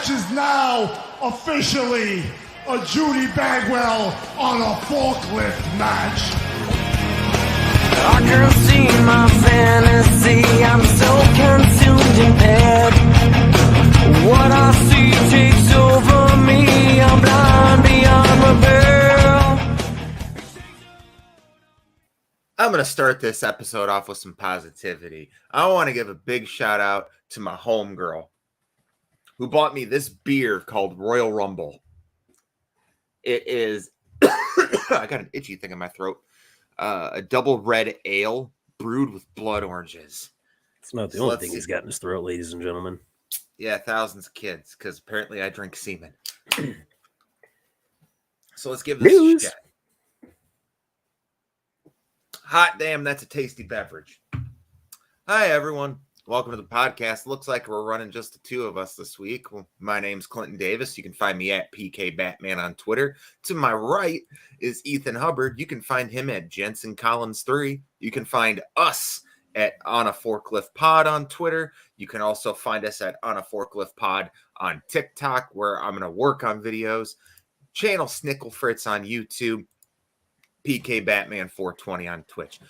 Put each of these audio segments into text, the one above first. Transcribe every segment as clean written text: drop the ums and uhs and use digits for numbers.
match is now officially a Judy Bagwell on a forklift match. I can't see my fantasy, I'm so consumed in bed. What I see takes over me, I'm blind beyond repair. I'm going to start this episode off with some positivity. I want to give a big shout out to my homegirl who bought me this beer called Royal Rumble. It is, I got an itchy thing in my throat, a double red ale brewed with blood oranges. It's not the only thing he's got in his throat, ladies and gentlemen. Yeah, thousands of kids, because apparently I drink semen. So let's give this a shot. Hot damn, that's a tasty beverage. Hi, everyone. Welcome to the podcast. Looks like we're running just the two of us this week. Well, my name's Clint and Davis. You can find me at PK Batman on Twitter. To my right is Ethan Hubbard. You can find him at Jensen Collins 3. You can find us at On a Forklift Pod on Twitter. You can also find us at On a Forklift Pod on TikTok, where I'm going to work on videos. Channel Snickle Fritz on YouTube. PK Batman 420 on Twitch.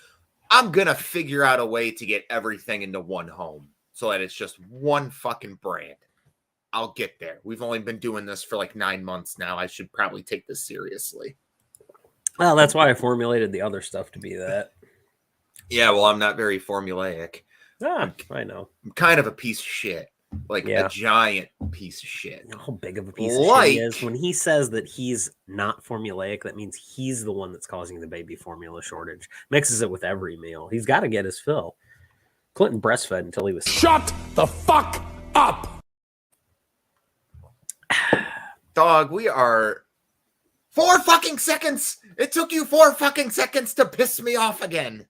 I'm going to figure out a way to get everything into one home so that it's just one fucking brand. I'll get there. We've only been doing this for like 9 months now. I should probably take this seriously. Well, that's why I formulated the other stuff to be that. Yeah, well, I'm not very formulaic. I know. I'm kind of a piece of shit. Like a giant piece of shit. You know how big of a piece of shit he is? When he says that he's not formulaic, that means he's the one that's causing the baby formula shortage. Mixes it with every meal. He's got to get his fill. Clinton breastfed until he was... Shut the fuck up! Dog, we are 4 fucking seconds. It took you 4 fucking seconds to piss me off again.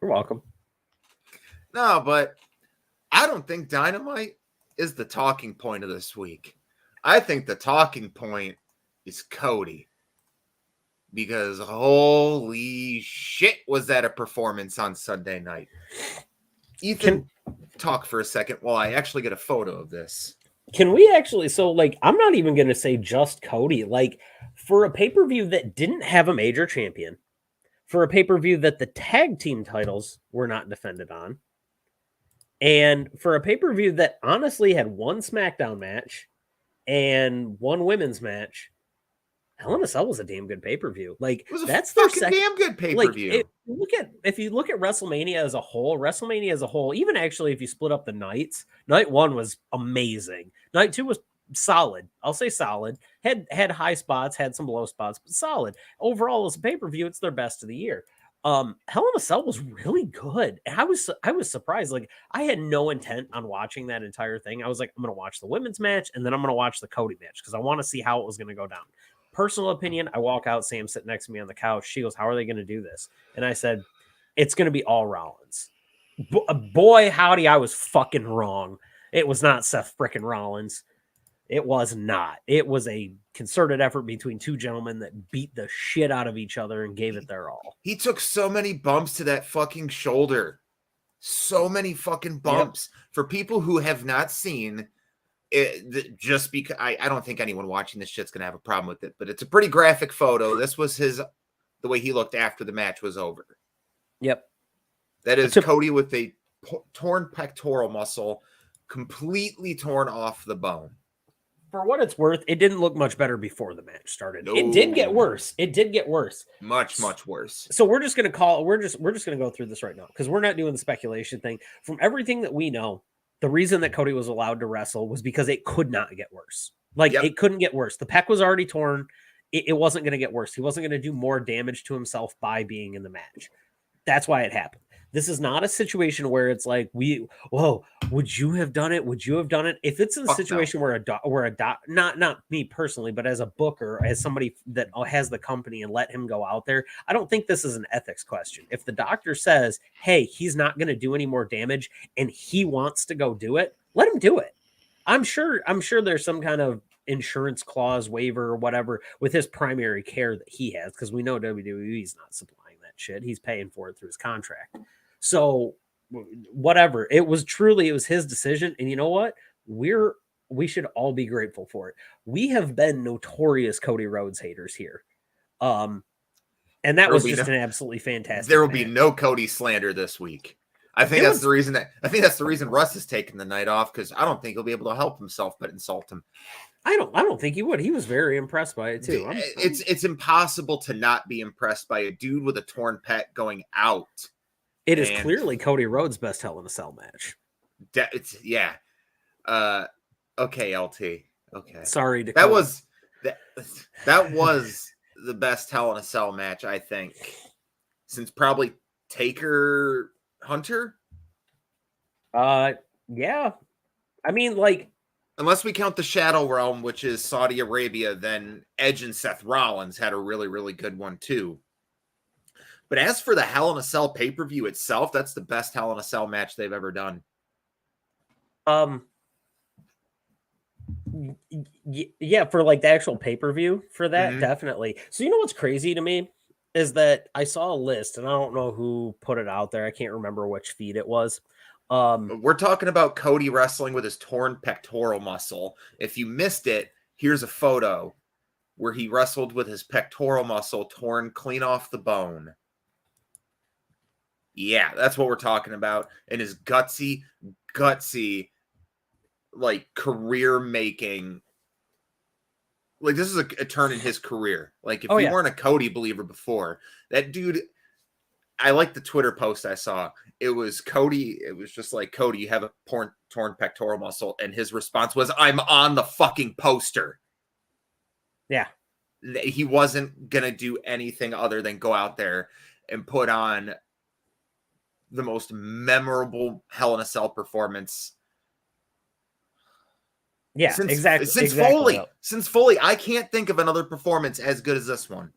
You're welcome. No, but I don't think Dynamite is the talking point of this week. I think the talking point is CODY. Because holy shit, was that a performance on Sunday night. Ethan, talk for a second while I actually get a photo of this. Can we actually, so like, I'm not even going to say just CODY. Like, for a pay-per-view that didn't have a major champion, for a pay-per-view that the tag team titles were not defended on, and for a pay-per-view that honestly had one SmackDown match and one women's match, Hell in a Cell was a damn good pay-per-view. Like, that's their second damn good pay-per-view. Like, if you look at WrestleMania as a whole, even actually if you split up the nights, night 1 was amazing. Night 2 was solid. I'll say solid. Had high spots, had some low spots, but solid. Overall, as a pay-per-view, it's their best of the year. Hell in a Cell was really good. And I was surprised. Like, I had no intent on watching that entire thing. I was like, I'm going to watch the women's match, and then I'm going to watch the CODY match because I want to see how it was going to go down. Personal opinion, I walk out, Sam sitting next to me on the couch. She goes, how are they going to do this? And I said, it's going to be all Rollins. Boy, howdy, I was fucking wrong. It was not Seth frickin' Rollins. It was not. It was a concerted effort between two gentlemen that beat the shit out of each other and gave it their all. He took so many bumps to that fucking shoulder. So many fucking bumps. Yep. For people who have not seen it, just because I don't think anyone watching this shit's going to have a problem with it, but it's a pretty graphic photo. This was the way he looked after the match was over. Yep. That is CODY with a torn pectoral muscle, completely torn off the bone. For what it's worth, it didn't look much better before the match started. No. It did get worse. Much worse. So we're just going to go through this right now because we're not doing the speculation thing. From everything that we know, the reason that CODY was allowed to wrestle was because it could not get worse. It couldn't get worse. The pec was already torn. It wasn't going to get worse. He wasn't going to do more damage to himself by being in the match. That's why it happened. This is not a situation where it's like, would you have done it? Would you have done it? If it's a situation where not me personally, but as a booker, as somebody that has the company and let him go out there, I don't think this is an ethics question. If the doctor says, hey, he's not going to do any more damage and he wants to go do it, let him do it. I'm sure there's some kind of insurance clause waiver or whatever with his primary care that he has, because we know WWE's not supplying that shit. He's paying for it through his contract. So whatever, it was his decision. And you know what? We're we should all be grateful for it. We have been notorious Cody Rhodes haters here. And that was just an absolutely fantastic. There will be no Cody slander this week. I think that's the reason Russ is taking the night off, because I don't think he'll be able to help himself but insult him. I don't think he would. He was very impressed by it too. It's impossible to not be impressed by a dude with a torn pec going out. It is clearly Cody Rhodes' best Hell in a Cell match. Okay, LT. Okay. Sorry to that was the best Hell in a Cell match, I think, since probably Taker Hunter. Yeah. I mean, like, unless we count the Shadow Realm, which is Saudi Arabia, then Edge and Seth Rollins had a really, really good one too. But as for the Hell in a Cell pay-per-view itself, that's the best Hell in a Cell match they've ever done. Yeah, for like the actual pay-per-view for that, definitely. So you know what's crazy to me is that I saw a list, and I don't know who put it out there. I can't remember which feed it was. We're talking about Cody wrestling with his torn pectoral muscle. If you missed it, here's a photo where he wrestled with his pectoral muscle torn clean off the bone. Yeah, that's what we're talking about. And his gutsy, like, career-making. Like, this is a turn in his career. Like, if you weren't a Cody believer before, that dude, I like the Twitter post I saw. It was Cody. It was just like, Cody, you have a torn pectoral muscle. And his response was, I'm on the fucking poster. Yeah. He wasn't going to do anything other than go out there and put on the most memorable Hell in a Cell performance. Yeah, exactly. Since Foley, I can't think of another performance as good as this one,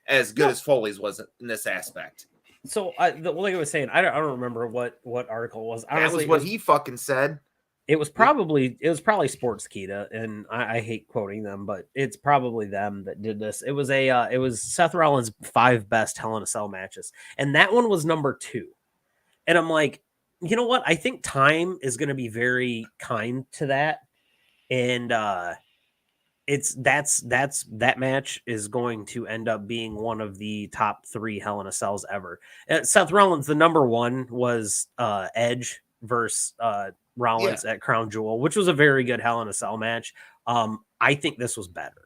as good as Foley's was in this aspect. So, like I was saying, I don't remember what article it was. Honestly, that was what he fucking said. It was probably Sports Kita, and I hate quoting them, but it's probably them that did this. It was Seth Rollins' 5 best Hell in a Cell matches, and that one was number 2. And I'm like, you know what? I think time is going to be very kind to that. And that match is going to end up being one of the top 3 Hell in a Cells ever. Seth Rollins, the number 1 was Edge versus Rollins at Crown Jewel, which was a very good Hell in a Cell match. I think this was better.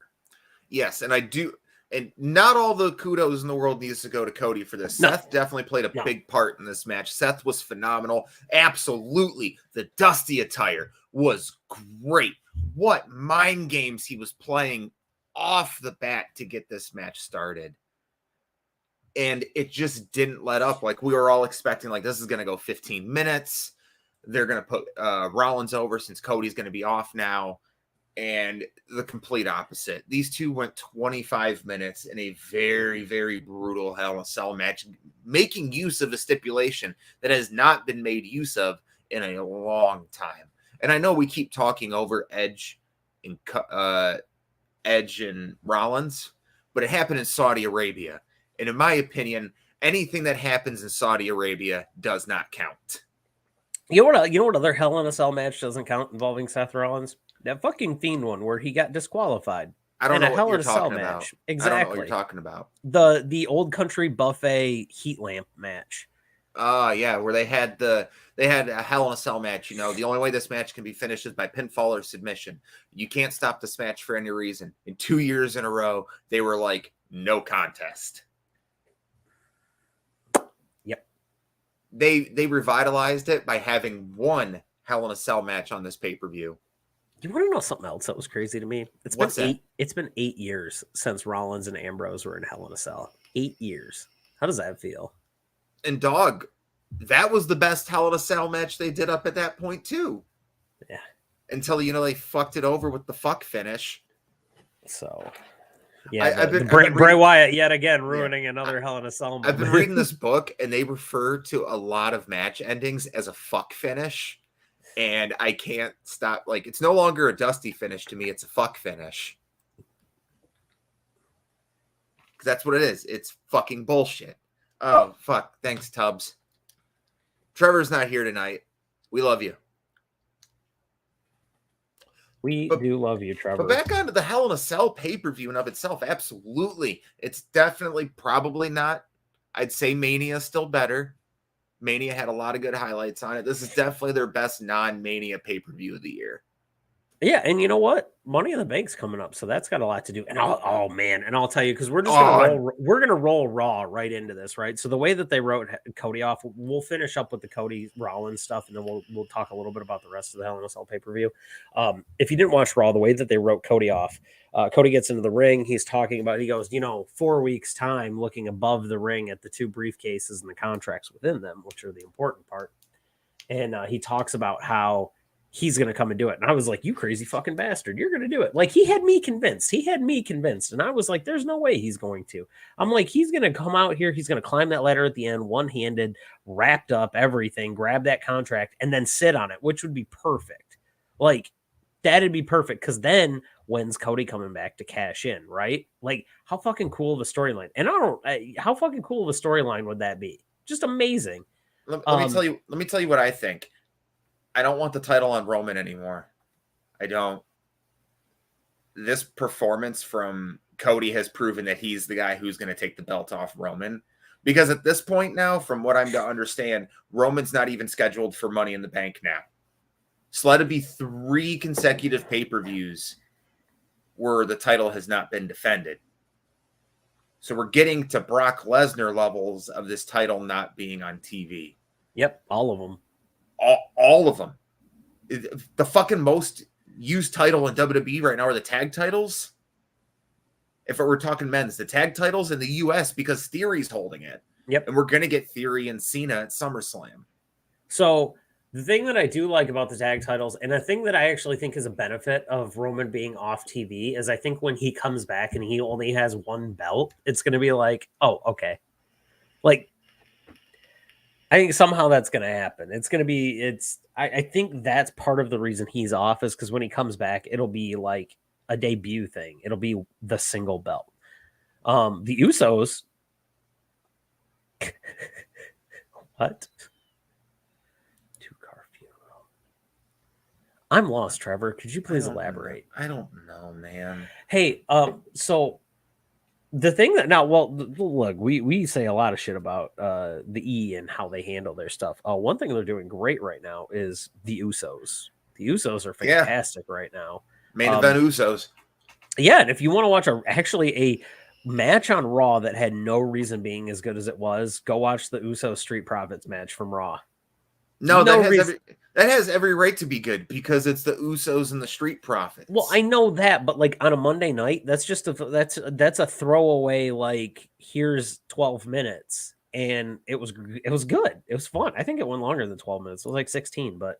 Yes, and I do. And not all the kudos in the world needs to go to Cody for this. No. Seth definitely played a big part in this match. Seth was phenomenal. Absolutely. The Dusty attire was great. What mind games he was playing off the bat to get this match started. And it just didn't let up. Like, we were all expecting, like, this is going to go 15 minutes. They're going to put Rollins over since Cody's going to be off now. And the complete opposite. These two went 25 minutes in a very, very brutal Hell in a Cell match, making use of a stipulation that has not been made use of in a long time. And I know we keep talking over Edge and Rollins, but it happened in Saudi Arabia. And in my opinion, anything that happens in Saudi Arabia does not count. You know what other Hell in a Cell match doesn't count involving Seth Rollins? That fucking Fiend one where he got disqualified. I don't know what you're talking about. Exactly. I don't know what you're talking about. The Old Country Buffet heat lamp match. Yeah, where they had a Hell in a Cell match. You know, the only way this match can be finished is by pinfall or submission. You can't stop this match for any reason. In 2 years in a row, they were like, no contest. Yep. They revitalized it by having one Hell in a Cell match on this pay-per-view. You want to know something else that was crazy to me? It's been 8 years since Rollins and Ambrose were in Hell in a Cell. 8 years. How does that feel? And dog, that was the best Hell in a Cell match they did up at that point too. Yeah. Until, they fucked it over with the fuck finish. So, yeah, Bray Wyatt yet again ruining another Hell in a Cell moment. I've been reading this book, and they refer to a lot of match endings as a fuck finish. And I can't stop. Like, it's no longer a Dusty finish to me. It's a fuck finish. Because that's what it is. It's fucking bullshit. Oh, fuck. Thanks, Tubbs. Trevor's not here tonight. We love you. We do love you, Trevor. But back onto the Hell in a Cell pay-per-view in of itself, absolutely. It's definitely probably not. I'd say Mania is still better. Mania had a lot of good highlights on it. This is definitely their best non-Mania pay-per-view of the year. Yeah, and you know what? Money in the Bank's coming up, so that's got a lot to do. And I'll tell you, because we're just gonna roll Raw right into this, right? So the way that they wrote Cody off, we'll finish up with the Cody Rollins stuff, and then we'll talk a little bit about the rest of the Hell in a Cell pay-per-view. If you didn't watch Raw, the way that they wrote Cody off, Cody gets into the ring, he's talking about, he goes, 4 weeks time, looking above the ring at the 2 briefcases and the contracts within them, which are the important part. And he talks about how he's going to come and do it. And I was like, you crazy fucking bastard. You're going to do it. Like, he had me convinced. And I was like, there's no way he's going to. I'm like, he's going to come out here. He's going to climb that ladder at the end, one-handed, wrapped up everything, grab that contract, and then sit on it, which would be perfect. Like, that'd be perfect. Because then when's Cody coming back to cash in, right? Like, how fucking cool of a storyline. And how fucking cool of a storyline would that be? Just amazing. Let me tell you what I think. I don't want the title on Roman anymore. I don't. This performance from Cody has proven that he's the guy who's going to take the belt off Roman. Because at this point now, from what I'm to understand, Roman's not even scheduled for Money in the Bank now. So let it be 3 consecutive pay-per-views where the title has not been defended. So we're getting to Brock Lesnar levels of this title not being on TV. Yep, all of them. All of them. The fucking most used title in WWE right now are the tag titles. If we're talking men's, the tag titles in the US, because Theory's holding it. Yep. And we're going to get Theory and Cena at SummerSlam. So the thing that I do like about the tag titles, and a thing that I actually think is a benefit of Roman being off TV, is I think when he comes back and he only has 1 belt, it's going to be like, oh, okay. Like, I think somehow that's going to happen. I think that's part of the reason he's off, is because when he comes back, it'll be like a debut thing. It'll be the single belt. The Usos. What? 2-car funeral. I'm lost, Trevor. Could you please elaborate? I don't know, man. Hey, so the thing that look, we say a lot of shit about the E and how they handle their stuff. One thing they're doing great right now is the Usos. The Usos are fantastic right now. Main event Usos. Yeah, and if you want to watch a match on Raw that had no reason being as good as it was, go watch the Usos Street Profits match from Raw. No, that has every right to be good because it's the Usos and the Street Profits. Well, I know that, but like on a Monday night, that's just that's a throwaway. Like, here's 12 minutes, and it was good. It was fun. I think it went longer than 12 minutes. It was like 16, but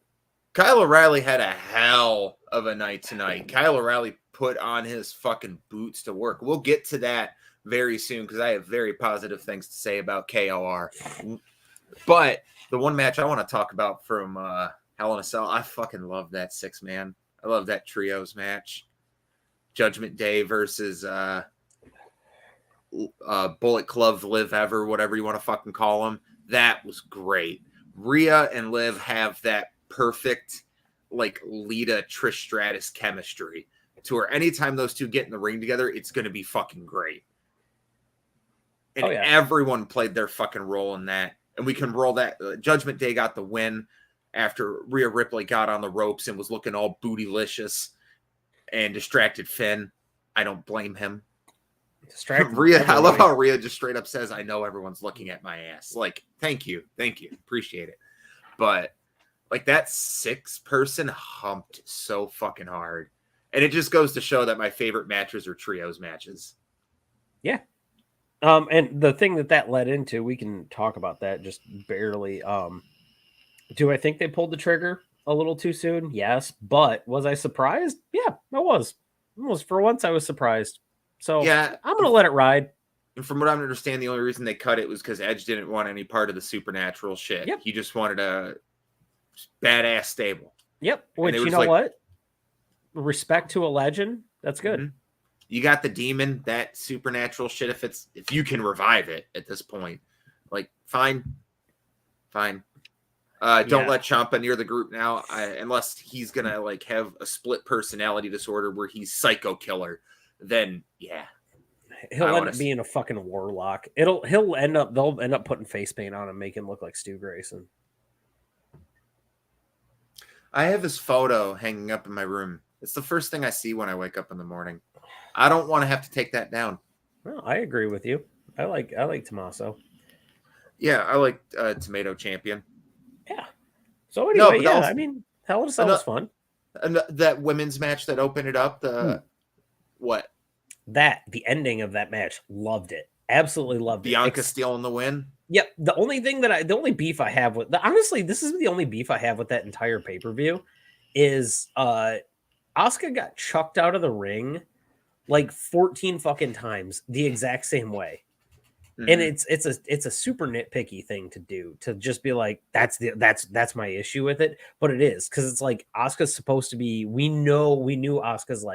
Kyle O'Reilly had a hell of a night tonight. Kyle O'Reilly put on his fucking boots to work. We'll get to that very soon because I have very positive things to say about KOR. But the one match I want to talk about from Hell in a Cell, I fucking love that 6-man. I love that trios match. Judgment Day versus Bullet Club, Liv Ever, whatever you want to fucking call them. That was great. Rhea and Liv have that perfect, like, Lita Trish Stratus chemistry to where anytime those two get in the ring together, it's going to be fucking great. And everyone played their fucking role in that. And we can roll that. Judgment Day got the win after Rhea Ripley got on the ropes and was looking all bootylicious and distracted Finn. I don't blame him. Rhea, I love how Rhea just straight up says, I know everyone's looking at my ass. Like, thank you. Appreciate it. But like, that 6-person humped so fucking hard. And it just goes to show that my favorite matches are trios matches. Yeah. And the thing that led into, we can talk about that just barely. Do I think they pulled the trigger a little too soon? Yes. But was I surprised? Yeah, I was. For once, I was surprised. So yeah, I'm going to let it ride. And from what I understand, the only reason they cut it was because Edge didn't want any part of the supernatural shit. Yep. He just wanted a badass stable. Yep. Which, you know what? Respect to a legend. That's good. Mm-hmm. You got the demon, that supernatural shit. If you can revive it at this point, like, fine. Don't let Ciampa near the group now, unless he's gonna like have a split personality disorder where he's psycho killer. Then yeah, he'll end up being a fucking warlock. They'll end up putting face paint on him, make him look like Stu Grayson. I have this photo hanging up in my room. It's the first thing I see when I wake up in the morning. I don't want to have to take that down. Well, I agree with you. I like Tommaso. Yeah, I like Tomato Champion. Yeah. So anyway, I mean, Hell in a Cell was fun. And that women's match that opened it up, what? The ending of that match, loved it. Absolutely loved Bianca stealing the win. Yep. The only beef I have with honestly, this is the only beef I have with that entire pay-per-view is Asuka got chucked out of the ring like 14 fucking times the exact same way. And it's a super nitpicky thing to do, to just be like, that's my issue with it. But it is, because it's like Asuka's supposed to be, we knew Asuka's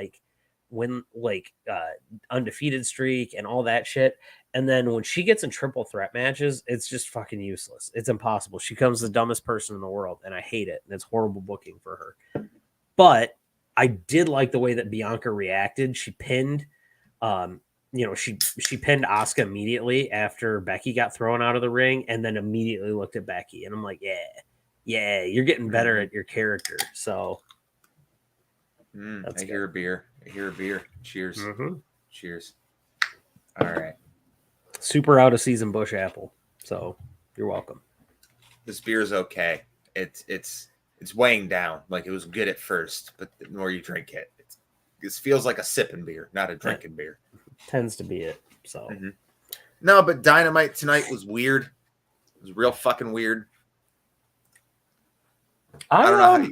undefeated streak and all that shit. And then when she gets in triple threat matches, it's just fucking useless. It's impossible. She becomes the dumbest person in the world, and I hate it. And it's horrible booking for her. But I did like the way that Bianca reacted. She pinned she pinned Asuka immediately after Becky got thrown out of the ring, and then immediately looked at Becky, and I'm like, yeah, you're getting better at your character. So I hear a beer. Cheers. Cheers. All right. Super out of season bush apple. So you're welcome. This beer is okay. It's weighing down. Like, it was good at first, but the more you drink it, this feels like a sipping beer, not a drinking beer. Tends to be it. So no, but Dynamite tonight was weird. It was real fucking weird. I don't know.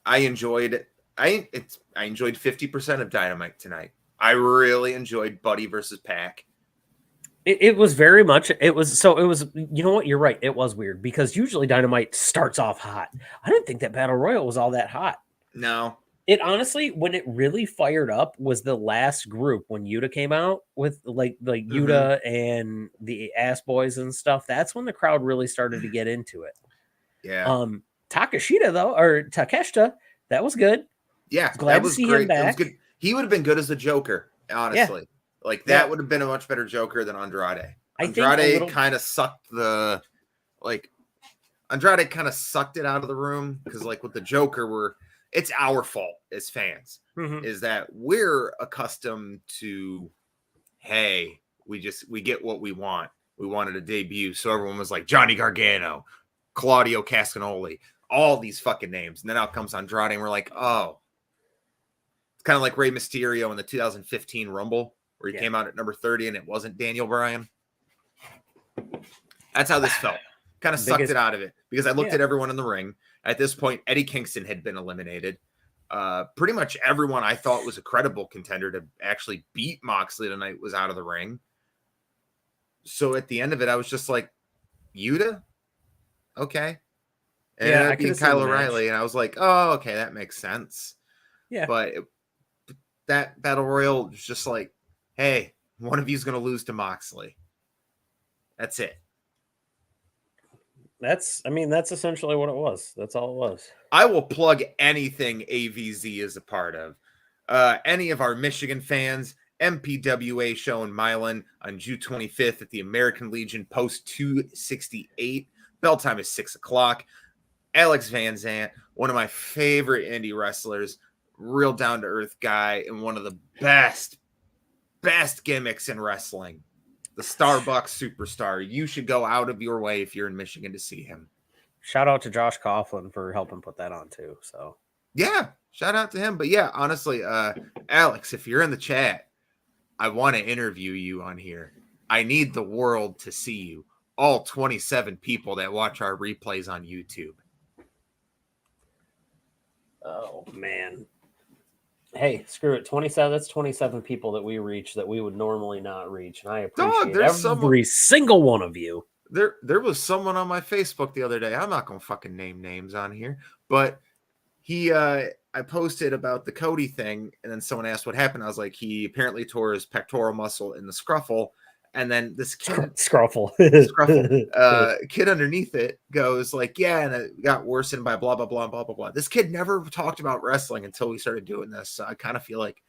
I enjoyed it. I enjoyed 50% of Dynamite tonight. I really enjoyed Buddy versus Pac. It was very much. It was. You know what? You're right. It was weird, because usually Dynamite starts off hot. I didn't think that Battle Royal was all that hot. No. It honestly, when it really fired up, was the last group when Yuta came out with like Yuta and the Ass Boys and stuff. That's when the crowd really started to get into it. Yeah. Takeshita, that was good. Yeah, glad to see great. him back. It was good. He would have been good as the Joker, honestly. Yeah. Like, that would have been a much better Joker than Andrade. Andrade kind of sucked it out of the room, because like with the Joker, it's our fault as fans, is that we're accustomed to, hey, we get what we want. We wanted a debut, so everyone was like Johnny Gargano, Claudio Castagnoli, all these fucking names, and then out comes Andrade, and we're like, oh. It's kind of like Rey Mysterio in the 2015 Rumble, where he came out at number 30 and it wasn't Daniel Bryan. That's how this felt. Kind of sucked it out of it, because I looked at everyone in the ring. At this point, Eddie Kingston had been eliminated. Pretty much everyone I thought was a credible contender to actually beat Moxley tonight was out of the ring. So at the end of it, I was just like, Yuta? Okay. And I beat Kyle O'Reilly, and I was like, oh, okay, that makes sense. Yeah. But that Battle Royal was just like, hey, one of you is going to lose to Moxley. That's it. That's essentially what it was. That's all it was. I will plug anything AVZ is a part of. Any of our Michigan fans, MPWA show in Milan on June 25th at the American Legion, post 268. Bell time is 6:00. Alex Van Zant, one of my favorite indie wrestlers, real down-to-earth guy, and one of the best gimmicks in wrestling. The Starbucks superstar. You should go out of your way if you're in Michigan to see him. Shout out to Josh Coughlin for helping put that on too. So yeah, shout out to him. But yeah, honestly, Alex, if you're in the chat, I want to interview you on here. I need the world to see you. All 27 people that watch our replays on YouTube. Oh man. Hey, screw it. 27. That's 27 people that we reach that we would normally not reach. And I appreciate every single one of you. There was someone on my Facebook the other day. I'm not gonna fucking name names on here, but I posted about the CODY thing, and then someone asked what happened. I was like, he apparently tore his pectoral muscle in the scruffle And then this kid, Scruffle, kid underneath it goes like, yeah, and it got worsened by blah, blah, blah, blah, blah, blah. This kid never talked about wrestling until we started doing this. So I kind of feel like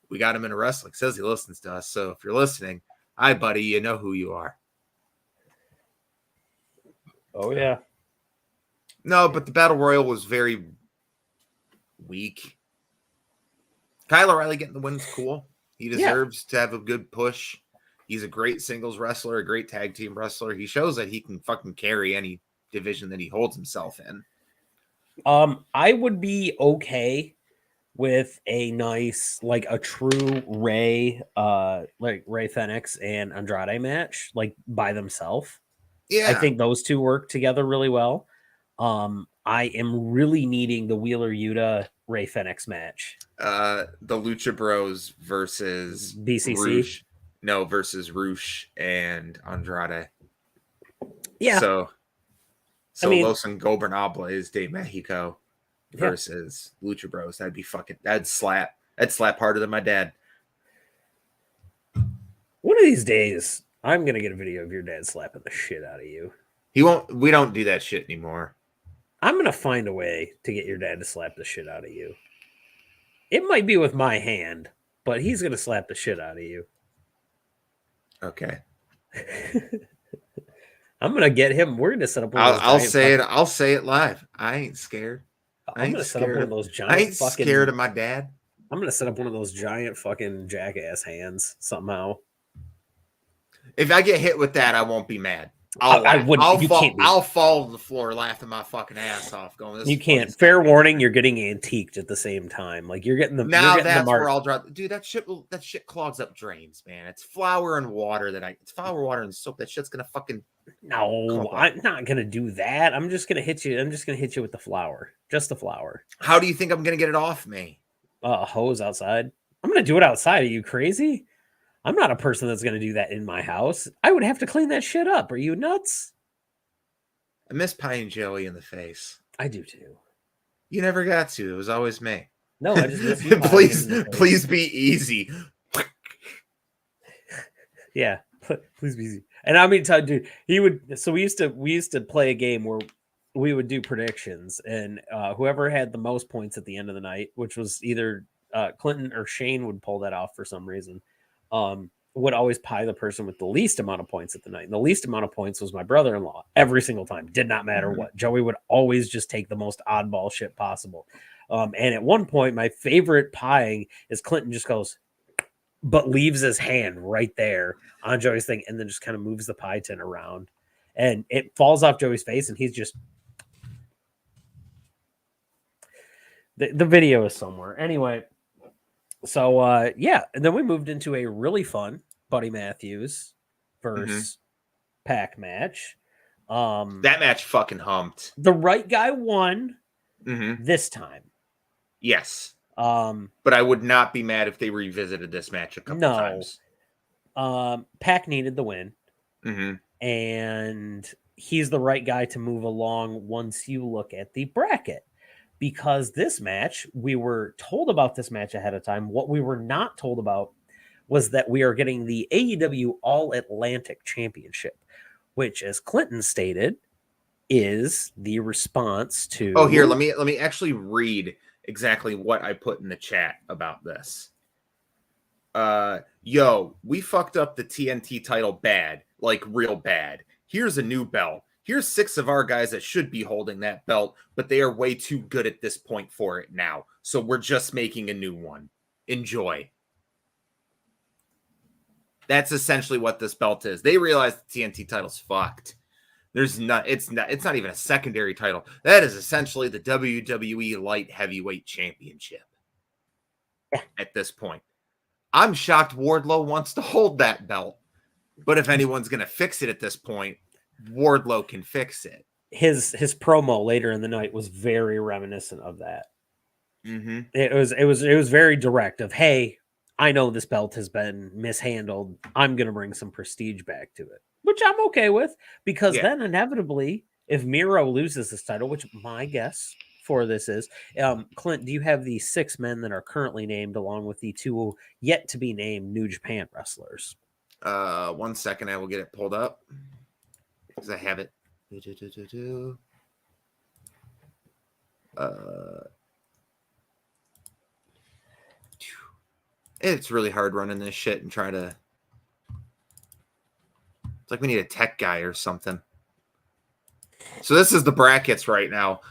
we got him into wrestling. Says he listens to us. So if you're listening, hi, buddy, you know who you are. Oh, yeah. No, but the Battle Royal was very weak. Kyle O'Reilly getting the win's cool. He deserves to have a good push. He's a great singles wrestler, a great tag team wrestler. He shows that he can fucking carry any division that he holds himself in. I would be okay with a nice, like a true Ray, like Ray Fenix and Andrade match, like by themselves. Yeah. I think those two work together really well. I am really needing the Wheeler Yuta Ray Fenix match. The Lucha Bros versus BCC. Roosh. No, versus Roosh and Andrade. Yeah. So I mean, Los Ingobernables de Mexico versus Lucha Bros. That'd be fucking, that'd slap harder than my dad. One of these days, I'm gonna get a video of your dad slapping the shit out of you. He won't, we don't do that shit anymore. I'm gonna find a way to get your dad to slap the shit out of you. It might be with my hand, but he's gonna slap the shit out of you. Okay. I'm gonna get him. We're gonna set up. I'll say it. I'll say it live. I ain't scared. I'm gonna set up one of those giant. I ain't scared of my dad. I'm gonna set up one of those giant fucking jackass hands somehow. If I get hit with that, I won't be mad. I wouldn't. I'll fall to the floor laughing my fucking ass off. Going, you can't. Fair warning, you're getting antiqued at the same time. Like you're getting the. Now that's where I'll drop. Dude, that shit clogs up drains, man. It's flour and water it's flour, water, and soap. That shit's gonna fucking. No, I'm not gonna do that. I'm just gonna hit you. I'm just gonna hit you with the flour. Just the flour. How do you think I'm gonna get it off me? A hose outside. I'm gonna do it outside. Are you crazy? I'm not a person that's going to do that in my house. I would have to clean that shit up. Are you nuts? I miss Pie Joey in the face. I do too. You never got to. It was always me. No, I just miss you. Please be easy. Yeah, please be easy. And I mean, dude, he would. So we used to play a game where we would do predictions, and whoever had the most points at the end of the night, which was either Clinton or Shane, would pull that off for some reason. Would always pie the person with the least amount of points at the night. And the least amount of points was my brother-in-law every single time. Did not matter what. Joey would always just take the most oddball shit possible. And at one point, my favorite pieing is Clinton just goes, but leaves his hand right there on Joey's thing and then just kind of moves the pie tin around. And it falls off Joey's face and he's just... The video is somewhere. Anyway... So, and then we moved into a really fun Buddy Matthews versus Pac match. That match fucking humped. The right guy won this time. Yes. But I would not be mad if they revisited this match a couple times. Pac needed the win. And he's the right guy to move along once you look at the bracket. Because this match, we were told about this match ahead of time. What we were not told about was that we are getting the AEW All-Atlantic Championship, which, as Clinton stated, is the response to... Oh, here, let me actually read exactly what I put in the chat about this. Yo, we fucked up the TNT title bad, like real bad. Here's a new belt. Here's 6 of our guys that should be holding that belt, but they are way too good at this point for it now. So we're just making a new one. Enjoy. That's essentially what this belt is. They realize the TNT title's fucked. It's not even a secondary title. That is essentially the WWE Light Heavyweight Championship. At this point. I'm shocked Wardlow wants to hold that belt. But if anyone's going to fix it at this point, Wardlow can fix it. His promo later in the night was very reminiscent of that. It was very direct of, hey, I know this belt has been mishandled. I'm going to bring some prestige back to it, which I'm okay with, because then inevitably, if Miro loses this title, which my guess for this is, Clint, do you have the 6 men that are currently named along with the 2 yet to be named New Japan wrestlers? 1 second, I will get it pulled up because I have it. It's really hard running this shit and try to. It's like we need a tech guy or something. So this is the brackets right now.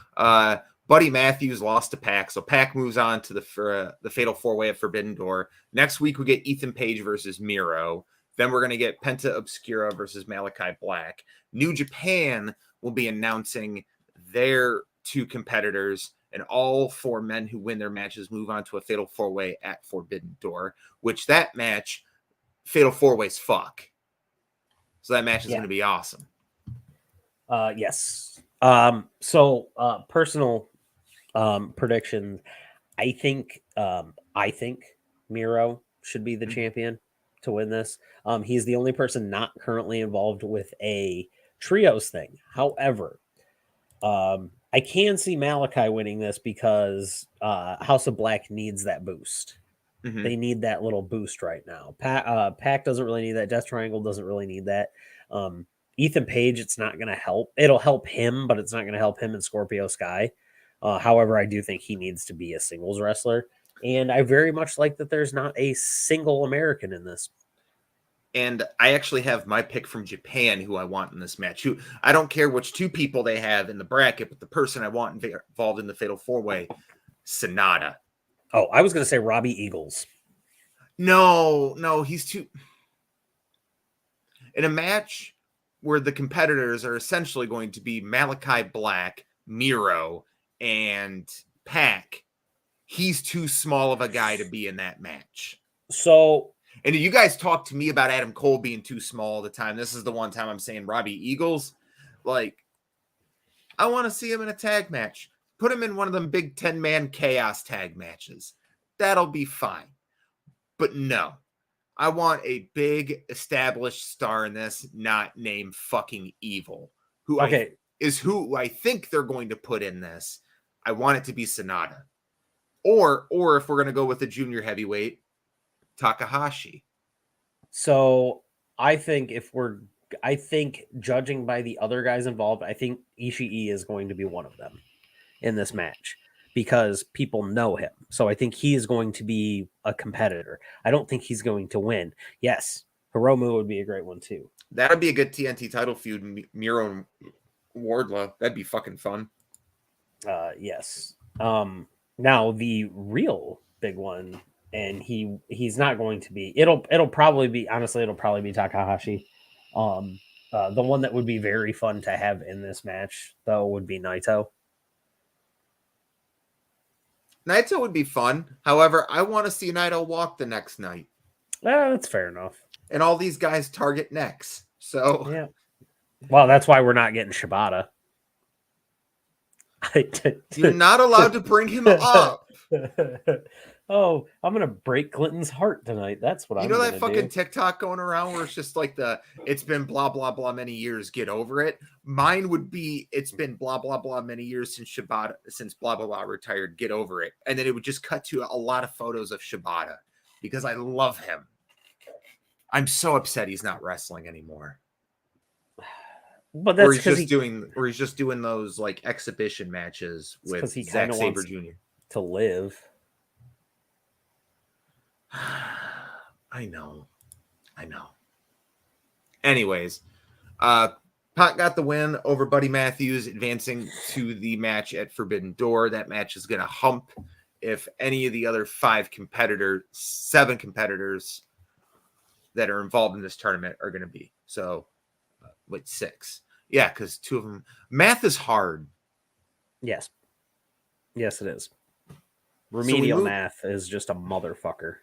Buddy Matthews lost to Pac, so Pac moves on to the Fatal 4-Way at Forbidden Door. Next week we get Ethan Page versus Miro. Then we're going to get Penta Obscura versus Malachi Black. New Japan will be announcing their 2 competitors, and all 4 men who win their matches move on to a Fatal 4-Way at Forbidden Door, which that match, Fatal 4-Ways fuck. So that match is going to be awesome. Yes. Personal prediction. I think Miro should be the champion to win this. He's the only person not currently involved with a trios thing. However, I can see Malachi winning this because House of Black needs that boost. Mm-hmm. They need that little boost right now. Pac doesn't really need that. Death Triangle doesn't really need that. Ethan Page, it's not going to help. It'll help him, but it's not going to help him in Scorpio Sky. However, I do think he needs to be a singles wrestler. And I very much like that there's not a single American in this. And I actually have my pick from Japan who I want in this match. Who I don't care which 2 people they have in the bracket, but the person I want involved in the Fatal 4-Way, Sonata. Oh, I was going to say Robbie Eagles. No, he's too... In a match where the competitors are essentially going to be Malachi Black, Miro, and Pac, he's too small of a guy to be in that match. So... And you guys talk to me about Adam Cole being too small all the time. This is the one time I'm saying Robbie Eagles. Like, I want to see him in a tag match. Put him in one of them big 10-man chaos tag matches. That'll be fine. But no, I want a big established star in this, not named fucking Evil. Who I think they're going to put in this. I want it to be Sonata. Or if we're going to go with the junior heavyweight, Takahashi. So I think judging by the other guys involved, I think Ishii is going to be one of them in this match because people know him. So I think he is going to be a competitor. I don't think he's going to win. Yes, Hiromu would be a great one too. That would be a good TNT title feud, Miro and Wardlow. That'd be fucking fun. Yes. Now the real big one, and he's not going to be. It'll probably be Takahashi. The one that would be very fun to have in this match though would be Naito. Naito would be fun. However, I want to see Naito walk the next night. That's fair enough. And all these guys target necks. So yeah. Well, that's why we're not getting Shibata. You're not allowed to bring him up. Oh, I'm gonna break Clinton's heart tonight. That's what I'm gonna do. You know that fucking TikTok going around where it's just like it's been blah blah blah many years, get over it. Mine would be it's been blah blah blah many years since blah blah blah retired, get over it. And then it would just cut to a lot of photos of Shibata because I love him. I'm so upset he's not wrestling anymore. But that's because he's just doing those like exhibition matches with Zack Sabre Jr. to live. I know. Anyways, Pac got the win over Buddy Matthews, advancing to the match at Forbidden Door. That match is going to hump if any of the other 7 competitors that are involved in this tournament are going to be. So, 6. Yeah, because 2 of them. Math is hard. Yes, it is. Remedial math is just a motherfucker.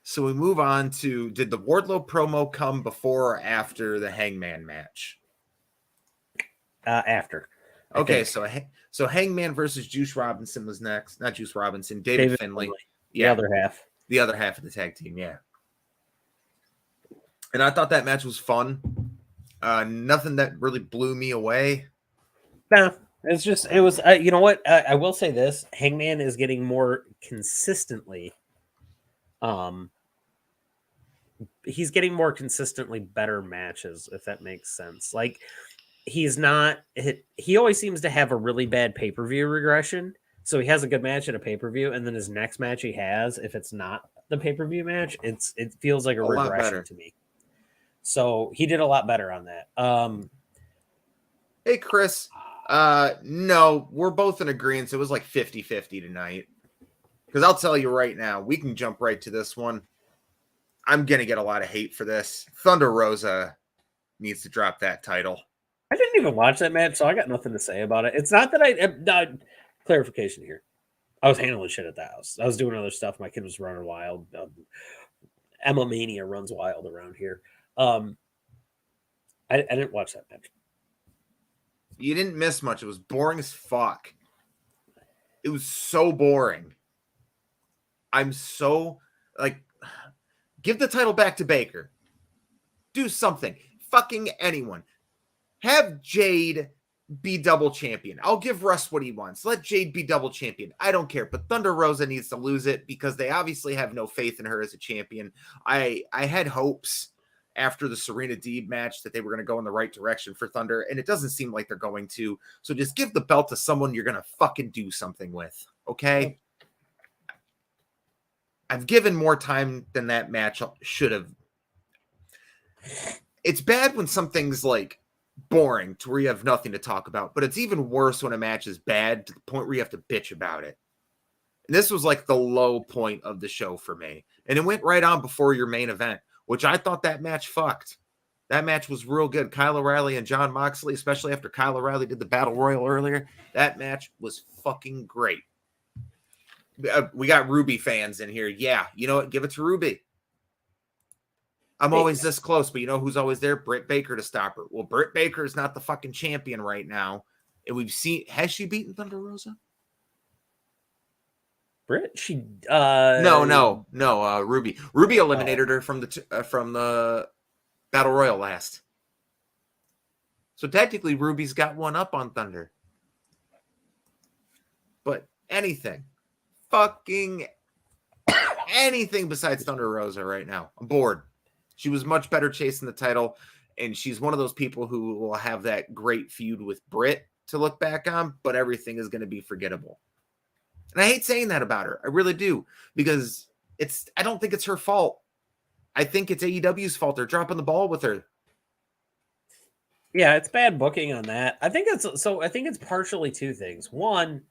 So we move on to, did the Wardlow promo come before or after the Hangman match? After. Okay, so Hangman versus Juice Robinson was next. Not Juice Robinson, David Finlay. Yeah, the other half. The other half of the tag team, yeah. And I thought that match was fun. Nothing that really blew me away. No, it was, you know what? I will say this. Hangman is getting more consistently he's getting more consistently better matches, if that makes sense. Like he's not he always seems to have a really bad pay-per-view regression. So he has a good match at a pay-per-view, and then his next match he has, if it's not the pay-per-view match, it feels like a regression to me. So he did a lot better on that. Hey Chris, no, we're both in agreement. So it was like 50-50 tonight. Because I'll tell you right now, we can jump right to this one. I'm going to get a lot of hate for this. Thunder Rosa needs to drop that title. I didn't even watch that match, so I got nothing to say about it. It's not that clarification here. I was handling shit at the house. I was doing other stuff. My kid was running wild. Emma Mania runs wild around here. I didn't watch that match. You didn't miss much. It was boring as fuck. It was so boring. I'm so, like, give the title back to Baker. Do something. Fucking anyone. Have Jade be double champion. I'll give Russ what he wants. Let Jade be double champion. I don't care. But Thunder Rosa needs to lose it because they obviously have no faith in her as a champion. I had hopes after the Serena Deeb match that they were going to go in the right direction for Thunder, and it doesn't seem like they're going to. So just give the belt to someone you're going to fucking do something with. Okay? I've given more time than that match should have. It's bad when something's like boring to where you have nothing to talk about, but it's even worse when a match is bad to the point where you have to bitch about it. And this was like the low point of the show for me. And it went right on before your main event, which I thought that match fucked. That match was real good. Kyle O'Reilly and John Moxley, especially after Kyle O'Reilly did the Battle Royal earlier, that match was fucking great. We got Ruby fans in here. Yeah, you know what? Give it to Ruby. I'm always this close, but you know who's always there? Britt Baker to stop her. Well, Britt Baker is not the fucking champion right now. And we've seen, has she beaten Thunder Rosa? Britt, she no, Ruby. Ruby eliminated her from the Battle Royal last. So technically Ruby's got one up on Thunder. But anything. Fucking anything besides Thunder Rosa right now. I'm bored. She was much better chasing the title, and she's one of those people who will have that great feud with Britt to look back on, but everything is going to be forgettable. And I hate saying that about her. I really do, because I don't think it's her fault. I think it's AEW's fault. They're dropping the ball with her. Yeah, it's bad booking on that. I think it's partially two things. One,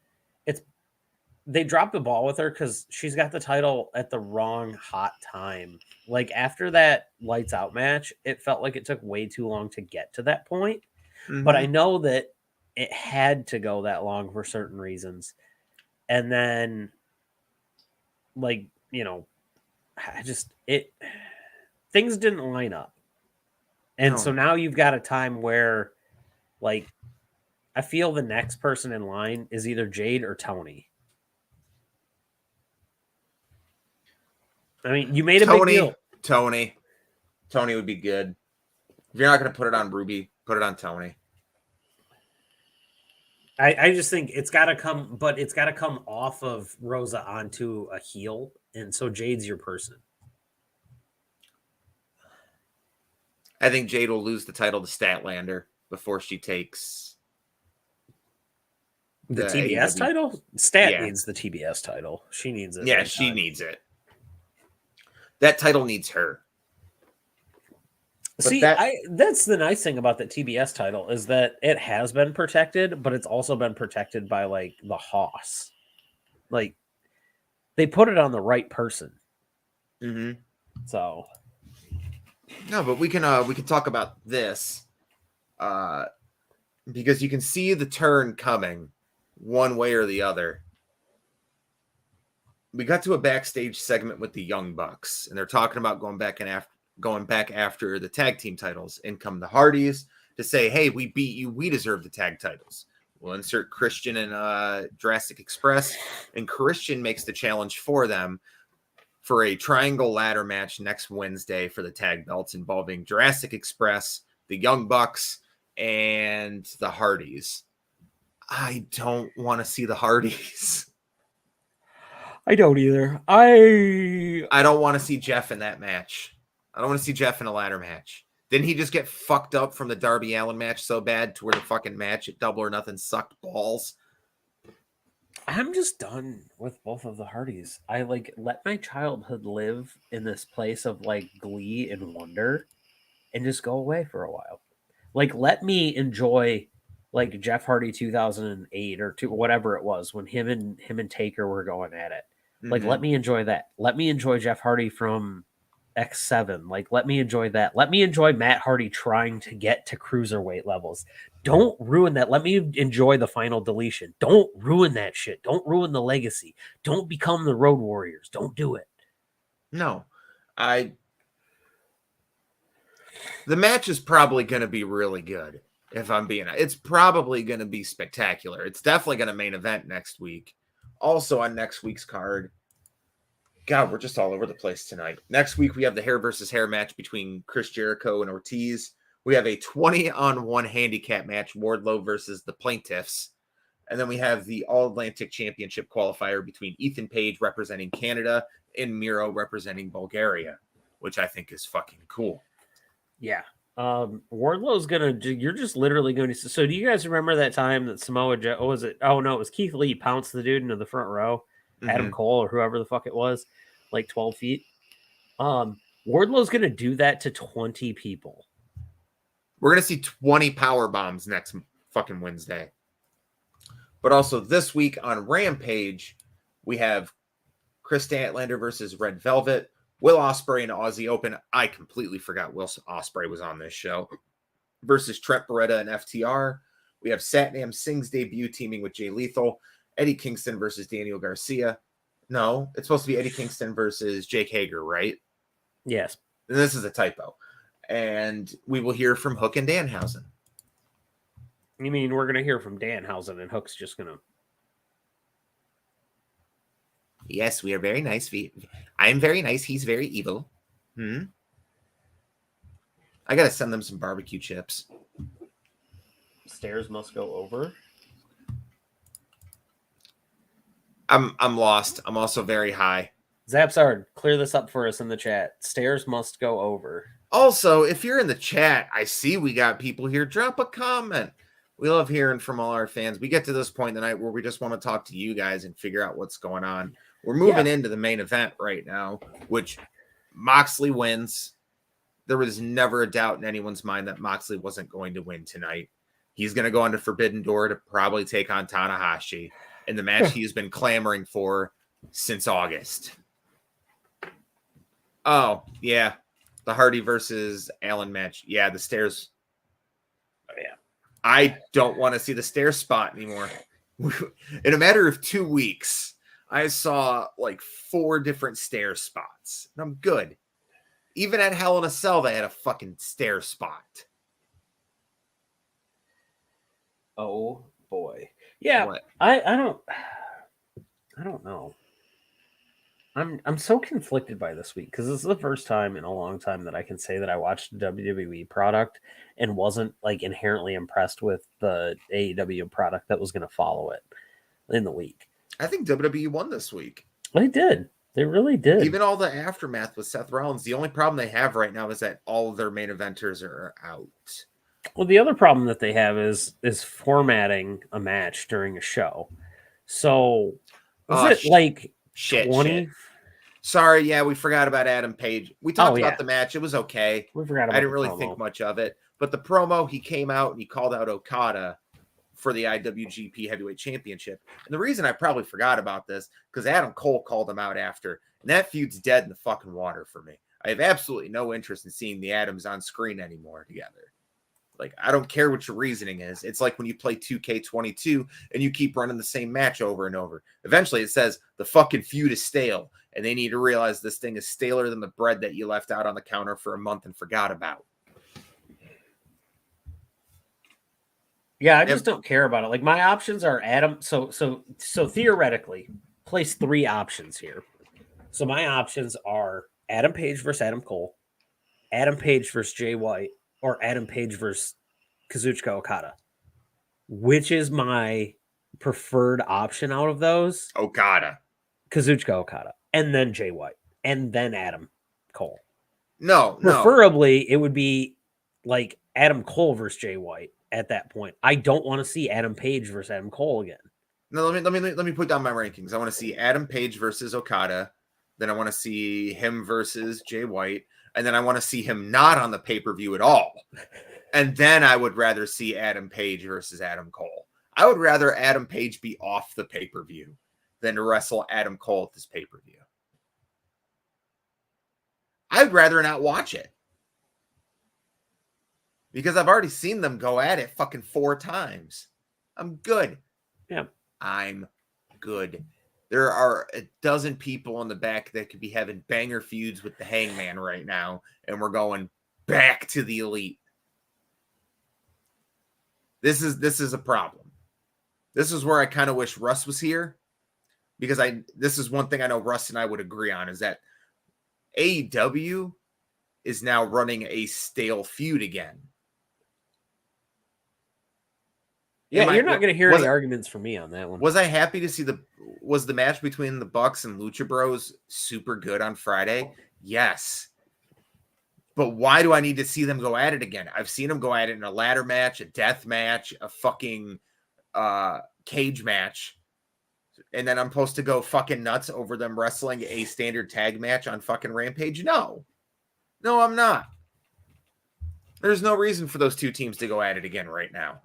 they dropped the ball with her because she's got the title at the wrong hot time. Like after that Lights Out match, it felt like it took way too long to get to that point. Mm-hmm. But I know that it had to go that long for certain reasons. And then, like, you know, things didn't line up. And so now you've got a time where, like, I feel the next person in line is either Jade or Tony. I mean, you made a big deal. Tony would be good. If you're not going to put it on Ruby, put it on Tony. I just think it's got to come off of Rosa onto a heel, and so Jade's your person. I think Jade will lose the title to Statlander before she takes the TBS title. Needs the TBS title. She needs it. Yeah, she needs it. That title needs her. But that's the nice thing about the TBS title is that it has been protected, but it's also been protected by like the Hoss. Like they put it on the right person. Mm-hmm. So no, but we can talk about this because you can see the turn coming one way or the other. We got to a backstage segment with the Young Bucks, and they're talking about going back after the tag team titles. In come the Hardys to say, "Hey, we beat you. We deserve the tag titles." We'll insert Christian and Jurassic Express, and Christian makes the challenge for them for a triangle ladder match next Wednesday for the tag belts involving Jurassic Express, the Young Bucks, and the Hardys. I don't want to see the Hardys. I don't either. I don't want to see Jeff in that match. I don't want to see Jeff in a ladder match. Didn't he just get fucked up from the Darby Allin match so bad to where the fucking match at Double or Nothing sucked balls? I'm just done with both of the Hardys. I let my childhood live in this place of glee and wonder and just go away for a while. Let me enjoy Jeff Hardy 2008 or whatever it was when him and Taker were going at it. Let me enjoy that. Let me enjoy Jeff Hardy from X7. Let me enjoy that. Let me enjoy Matt Hardy trying to get to cruiserweight levels. Don't ruin that. Let me enjoy the final deletion. Don't ruin that shit. Don't ruin the legacy. Don't become the Road Warriors. Don't do it. No. The match is probably going to be really good. If I'm being, it's probably going to be spectacular. It's definitely going to main event next week. Also on next week's card, God, we're just all over the place tonight. Next week, we have the hair versus hair match between Chris Jericho and Ortiz. We have a 20-on-1 handicap match, Wardlow versus the Plaintiffs. And then we have the All-Atlantic Championship qualifier between Ethan Page representing Canada and Miro representing Bulgaria, which I think is fucking cool. Yeah. Wardlow's gonna do, you're just literally going to, so do you guys remember that time that Samoa Joe, what was it? Oh no, it was Keith Lee pounced the dude into the front row, Adam Cole or whoever the fuck it was, 12 feet. Wardlow's gonna do that to 20 people. We're gonna see 20 power bombs next fucking Wednesday. But also this week on Rampage, we have Chris Statlander versus Red Velvet, Will Ospreay and Aussie Open. I completely forgot Will Ospreay was on this show. Versus Trent Beretta and FTR. We have Satnam Singh's debut teaming with Jay Lethal. Eddie Kingston versus Daniel Garcia. No, it's supposed to be Eddie Kingston versus Jake Hager, right? Yes. And this is a typo. And we will hear from Hook and Danhausen. You mean we're going to hear from Danhausen and Hook's just going to... Yes, we are very nice. I'm very nice. He's very evil. I got to send them some barbecue chips. Stairs must go over. I'm lost. I'm also very high. Zapsard, clear this up for us in the chat. Stairs must go over. Also, if you're in the chat, I see we got people here. Drop a comment. We love hearing from all our fans. We get to this point in the night where we just want to talk to you guys and figure out what's going on. We're moving into the main event right now, which Moxley wins. There was never a doubt in anyone's mind that Moxley wasn't going to win tonight. He's going to go on to Forbidden Door to probably take on Tanahashi in the match he's been clamoring for since August. Oh, yeah. The Hardy versus Allen match. Yeah, the stairs. Oh, yeah. I don't want to see the stair spot anymore. In a matter of 2 weeks, I saw 4 different stair spots. And I'm good. Even at Hell in a Cell, they had a fucking stair spot. Oh boy. Yeah. What? I don't know. I'm so conflicted by this week because this is the first time in a long time that I can say that I watched a WWE product and wasn't inherently impressed with the AEW product that was going to follow it in the week. I think WWE won this week. They did. They really did. Even all the aftermath with Seth Rollins. The only problem they have right now is that all of their main eventers are out. Well, the other problem that they have is formatting a match during a show. So was it shit, 20? Shit. Sorry, yeah, we forgot about Adam Page. We talked about the match. It was okay. We forgot about I didn't really think much of it. But the promo, he came out and he called out Okada for the IWGP Heavyweight Championship. And the reason I probably forgot about this, because Adam Cole called him out after. And that feud's dead in the fucking water for me. I have absolutely no interest in seeing the Adams on screen anymore together. I don't care what your reasoning is. It's like when you play 2K22 and you keep running the same match over and over. Eventually it says the fucking feud is stale and they need to realize this thing is staler than the bread that you left out on the counter for a month and forgot about. Yeah, I just don't care about it. My options are Adam. So theoretically, place 3 options here. So my options are Adam Page versus Adam Cole, Adam Page versus Jay White, or Adam Page versus Kazuchika Okada. Which is my preferred option out of those? Okada. Kazuchika Okada. And then Jay White. And then Adam Cole. No. Preferably, it would be like Adam Cole versus Jay White at that point. I don't want to see Adam Page versus Adam Cole again. No, let me put down my rankings. I want to see Adam Page versus Okada. Then I want to see him versus Jay White. And then I want to see him not on the pay-per-view at all. And then I would rather see Adam Page versus Adam Cole. I would rather Adam Page be off the pay-per-view than to wrestle Adam Cole at this pay-per-view. I'd rather not watch it. Because I've already seen them go at it fucking 4 times. I'm good. Yeah. I'm good. There are a dozen people in the back that could be having banger feuds with the Hangman right now, and we're going back to the Elite. This is a problem. This is where I kind of wish Russ was here, because this is one thing I know Russ and I would agree on, is that AEW is now running a stale feud again. Yeah, you're not going to hear any arguments from me on that one. Was I happy to see was the match between the Bucks and Lucha Bros super good on Friday? Yes. But why do I need to see them go at it again? I've seen them go at it in a ladder match, a death match, a fucking cage match. And then I'm supposed to go fucking nuts over them wrestling a standard tag match on fucking Rampage? No, I'm not. There's no reason for those two teams to go at it again right now.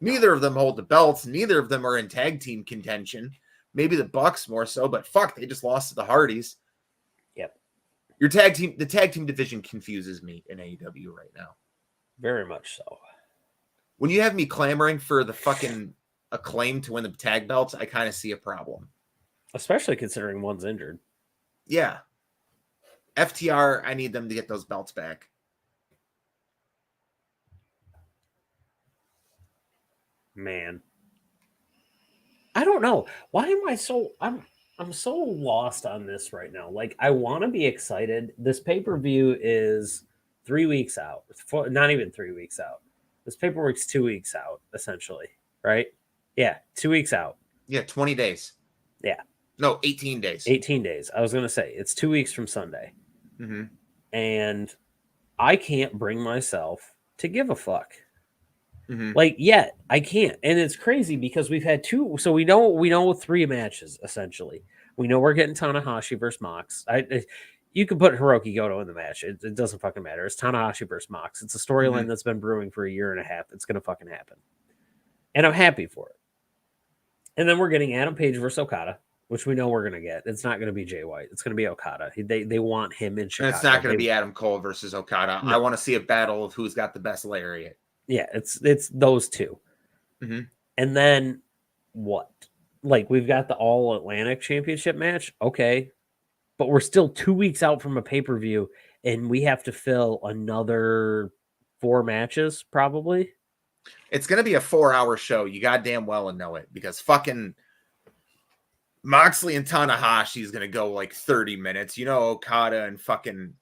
Neither of them hold the belts. Neither of them are in tag team contention. Maybe the Bucks more so, but fuck, they just lost to the Hardys. Yep. The tag team division confuses me in AEW right now. Very much so. When you have me clamoring for the fucking Acclaim to win the tag belts, I kind of see a problem. Especially considering one's injured. Yeah. FTR, I need them to get those belts back. Man, I don't know. Why am I so I'm so lost on this right now. Like, I want to be excited. This pay-per-view is 3 weeks out. Not even 3 weeks out. This pay-per-view's 2 weeks out, essentially, right? Yeah, 2 weeks out. Yeah, 20 days. Yeah. No, 18 days. 18 days. I was going to say, it's 2 weeks from Sunday. Mm-hmm. And I can't bring myself to give a fuck. Mm-hmm. Like, yet I can't, and it's crazy because we've had 2. So we know 3 matches essentially. We know we're getting Tanahashi versus Mox. You can put Hiroki Goto in the match. It doesn't fucking matter. It's Tanahashi versus Mox. It's a storyline that's been brewing for a year and a half. It's gonna fucking happen, and I'm happy for it. And then we're getting Adam Page versus Okada, which we know we're gonna get. It's not gonna be Jay White. It's gonna be Okada. They want him in Chicago. And it's not gonna be Adam Cole versus Okada. No. I want to see a battle of who's got the best lariat. Yeah, it's those 2. Mm-hmm. And then what? Like, we've got the All Atlantic Championship match. Okay. But we're still 2 weeks out from a pay-per-view, and we have to fill another 4 matches, probably. It's going to be a 4-hour show. You goddamn well know it, because fucking Moxley and Tanahashi is going to go like 30 minutes. You know, Okada and fucking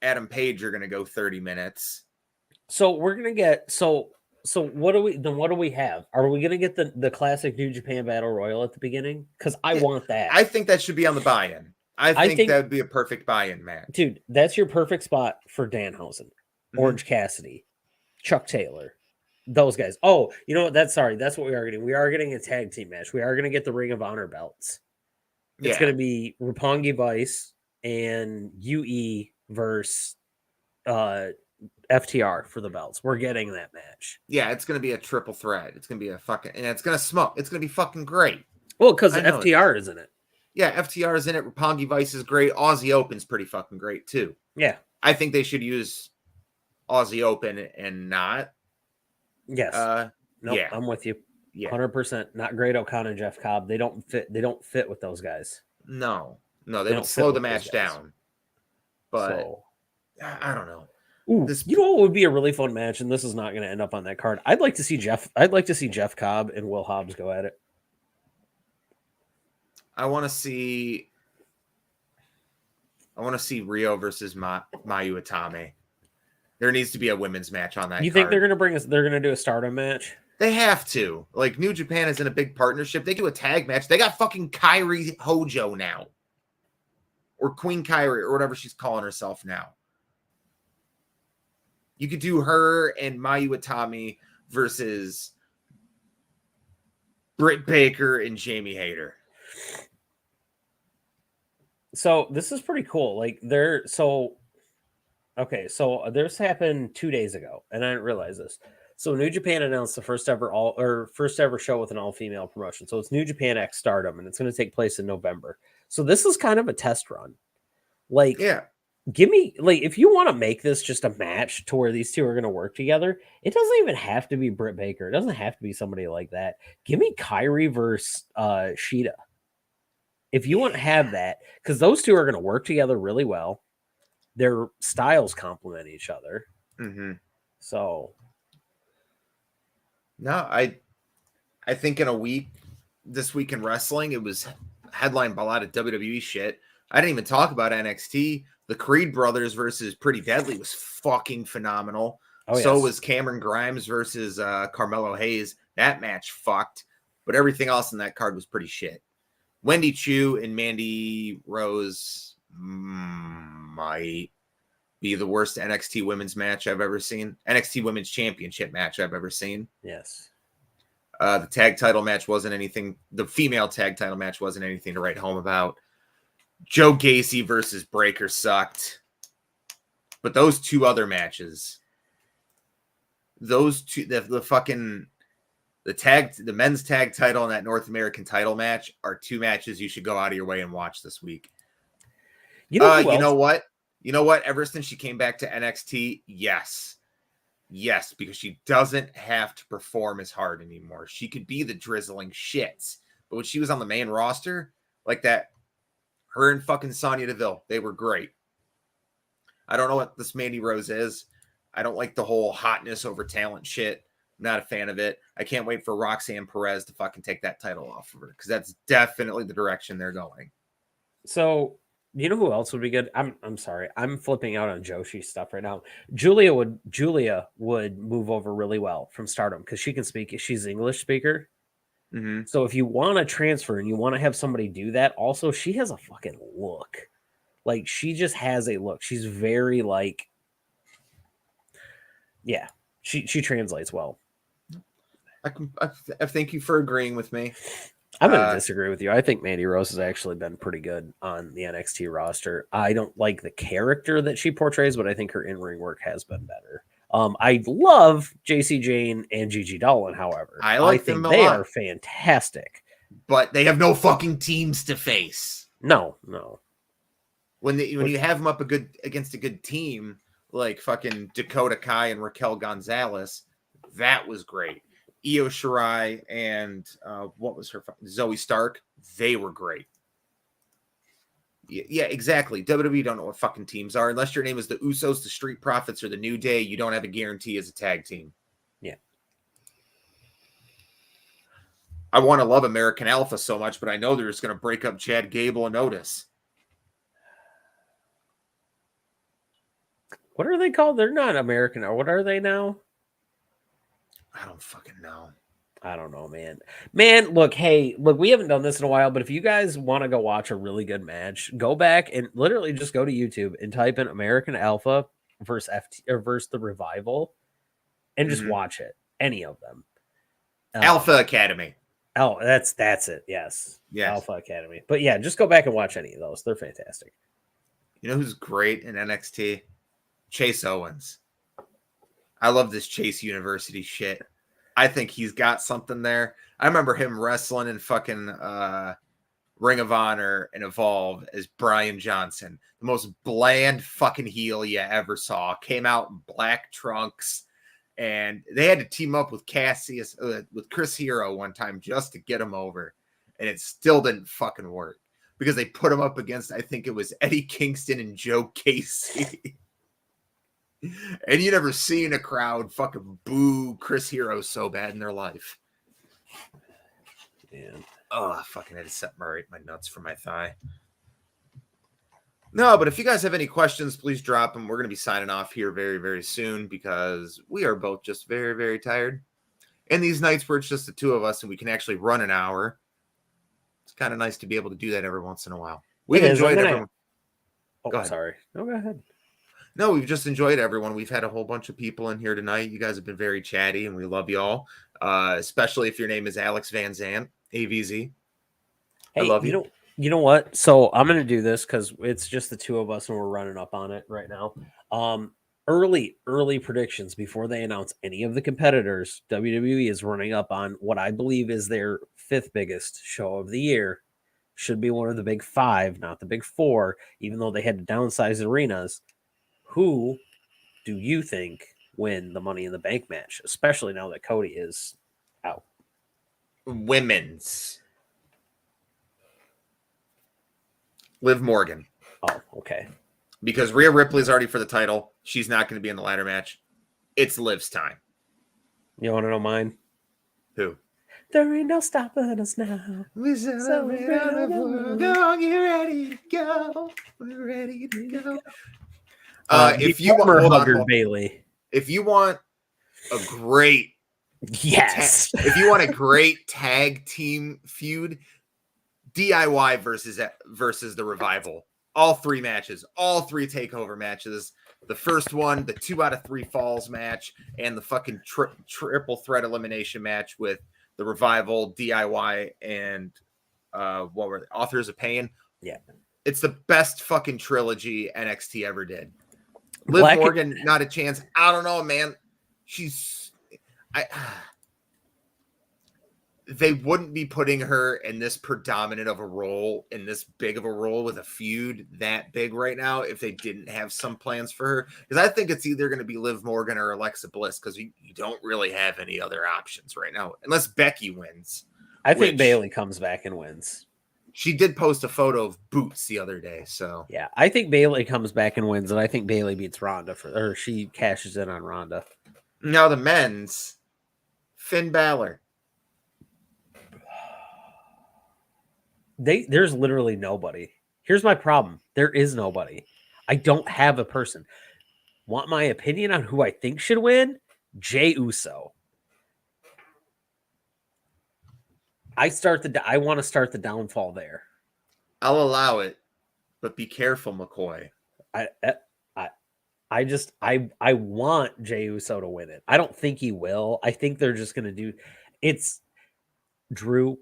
Adam Page are going to go 30 minutes. So we're gonna get so what do we have? Are we gonna get the classic New Japan Battle Royal at the beginning? Because I want that. I think that should be on the buy-in. I think that would be a perfect buy-in match. Dude, that's your perfect spot for Danhausen, Orange Cassidy, Chuck Taylor, those guys. Oh, you know what? That's what we are getting. We are getting a tag team match. We are gonna get the Ring of Honor belts. It's gonna be Roppongi Vice and UE versus FTR for the belts. We're getting that match. Yeah, it's going to be a triple threat. It's going to be and it's going to smoke. It's going to be fucking great. Well, because FTR is in it. Yeah, FTR is in it. Roppongi Vice is great. Aussie Open's pretty fucking great too. Yeah. I think they should use Aussie Open and not. Yes. Yeah. I'm with you. Yeah. 100%. Not Great O'Connor and Jeff Cobb. They don't fit with those guys. No, they would slow the match down. But I don't know. Ooh, you know what would be a really fun match, and this is not going to end up on that card. I'd like to see Jeff Cobb and Will Hobbs go at it. I want to see Rio versus Mayu Itami. There needs to be a women's match on that. You think they're going to do a Stardom match? They have to. Like, New Japan is in a big partnership. They do a tag match. They got fucking Kairi Hojo now. Or Queen Kairi, or whatever she's calling herself now. You could do her and Mayu Utami versus Britt Baker and Jamie Hayter. So this is pretty cool. Like so this happened 2 days ago, and I didn't realize this. So New Japan announced the first ever show with an all-female promotion. So it's New Japan X Stardom, and it's going to take place in November. So this is kind of a test run. Like, yeah, give me, like, if you want to make this just a match to where these two are going to work together, it doesn't even have to be Britt Baker. It doesn't have to be somebody like that. Give me Kyrie versus Shida. If you want to have that, because those two are going to work together really well. Their styles complement each other. Mm-hmm. So, no, I think in a week, this week in wrestling, it was headlined by a lot of WWE shit. I didn't even talk about NXT. The Creed brothers versus Pretty Deadly was fucking phenomenal. Oh, so yes. was Cameron Grimes versus Carmelo Hayes. That match fucked, but everything else in that card was pretty shit. Wendy Chu and Mandy Rose might be the worst NXT women's match I've ever seen. NXT women's championship match I've ever seen. Yes. The tag title match wasn't anything. The female tag title match wasn't anything to write home about. Joe Gacy versus Breaker sucked. But those two other matches, those two, the men's tag title and that North American title match are two matches you should go out of your way and watch this week. You know what? Ever since she came back to NXT, yes, because she doesn't have to perform as hard anymore. She could be the drizzling shits. But when she was on the main roster, like that, her and fucking Sonya Deville, they were great. I don't know what this Mandy Rose is. I don't like the whole hotness over talent shit. I'm not a fan of it. I can't wait for Roxanne Perez to fucking take that title off of her, because that's definitely the direction they're going. So, you know who else would be good? I'm sorry. I'm flipping out on Joshi stuff right now. Julia would move over really well from Stardom because she can speak. She's an English speaker. Mm-hmm. So if you want to transfer and you want to have somebody do that, also she has a fucking look. Like, she just has a look. She's very like, yeah, she translates well. I thank you for agreeing with me. I'm going to disagree with you. I think Mandy Rose has actually been pretty good on the NXT roster. I don't like the character that she portrays, but I think her in-ring work has been better. I love JC Jane and Gigi Dolan, however. I think they are fantastic. But they have no fucking teams to face. No. When you have them up against a good team, like fucking Dakota Kai and Raquel Gonzalez, that was great. Io Shirai and what was her Zoe Stark? They were great. Yeah, exactly. WWE don't know what fucking teams are. Unless your name is the Usos, the Street Profits, or the New Day, you don't have a guarantee as a tag team. Yeah. I want to love American Alpha so much, but I know they're just going to break up Chad Gable and Otis. What are they called? They're not American. What are they now? I don't fucking know. I don't know, man. Look, we haven't done this in a while, but if you guys want to go watch a really good match, go back and literally just go to YouTube and type in American Alpha versus the Revival and just watch it. Any of them. Alpha Academy. Oh, that's it. Yes. Alpha Academy. But yeah, just go back and watch any of those. They're fantastic. You know who's great in NXT? Chase Owens. I love this Chase University shit. I think he's got something there. I remember him wrestling in fucking Ring of Honor and Evolve as Brian Johnson, the most bland fucking heel you ever saw. Came out in black trunks, and they had to team up with with Chris Hero one time just to get him over, and it still didn't fucking work because they put him up against, I think it was Eddie Kingston and Joe Casey. And you never seen a crowd fucking boo Chris Hero so bad in their life. Man. Oh, I fucking had to separate my nuts from my thigh. No, but if you guys have any questions, please drop them. We're going to be signing off here very, very soon because we are both just very, very tired. And these nights where it's just the two of us and we can actually run an hour, it's kind of nice to be able to do that every once in a while. We've enjoyed everyone. Oh, sorry. No, go ahead. No, we've just enjoyed everyone. We've had a whole bunch of people in here tonight. You guys have been very chatty, and we love you all. Especially if your name is Alex Van Zant, AVZ. Hey, I love you. You know what? So I'm gonna do this because it's just the two of us and we're running up on it right now. Early predictions before they announce any of the competitors. WWE is running up on what I believe is their 5th biggest show of the year. Should be one of the big 5, not the big 4, even though they had to downsize arenas. Who do you think win the Money in the Bank match, especially now that Cody is out? Women's. Liv Morgan. Oh, okay. Because Rhea Ripley's already for the title. She's not going to be in the ladder match. It's Liv's time. You want to know mine? Who? There ain't no stopping us now. We celebrate on the floor. Go, get ready to go. We're ready to go. If you want, hold on, Bailey. If you want a great, yes, if you want a great tag team feud, DIY versus the Revival. All 3 matches, all 3 takeover matches. The first one, the 2 out of 3 falls match, and the fucking triple threat elimination match with the Revival, DIY, and what were they? Authors of Pain. Yeah, it's the best fucking trilogy NXT ever did. Liv Morgan, not a chance. I don't know, man. They wouldn't be putting her in this predominant of a role, in this big of a role with a feud that big right now if they didn't have some plans for her. Because I think it's either going to be Liv Morgan or Alexa Bliss, because you don't really have any other options right now, unless Becky wins. I think Bailey comes back and wins. She did post a photo of boots the other day, so yeah, I think Bailey comes back and wins, and I think Bailey beats Ronda or she cashes in on Ronda. Now the men's, Finn Balor. There's literally nobody. Here's my problem. There is nobody. I don't have a person. Want my opinion on who I think should win? Jey Uso. I want to start the downfall there. I'll allow it, but be careful, McCoy. I want Jey Uso to win it. I don't think he will. I think they're just going to do it's Drew,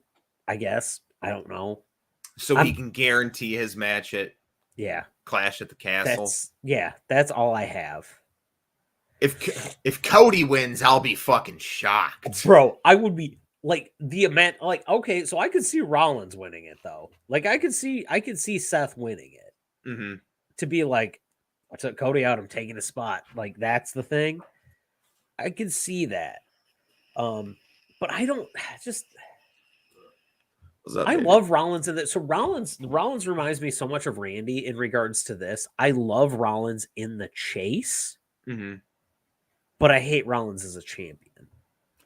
I guess. I don't know. So he can guarantee his match at Clash at the Castle. That's all I have. If Cody wins, I'll be fucking shocked. Bro, I would be like the amount okay, so I could see Rollins winning it though. Like I could see Seth winning it. Mm-hmm. To be like, I took Cody out, I'm taking a spot. Like that's the thing. I can see that. But I don't just I love Rollins in that. So Rollins reminds me so much of Randy in regards to this. I love Rollins in the chase, but I hate Rollins as a champion.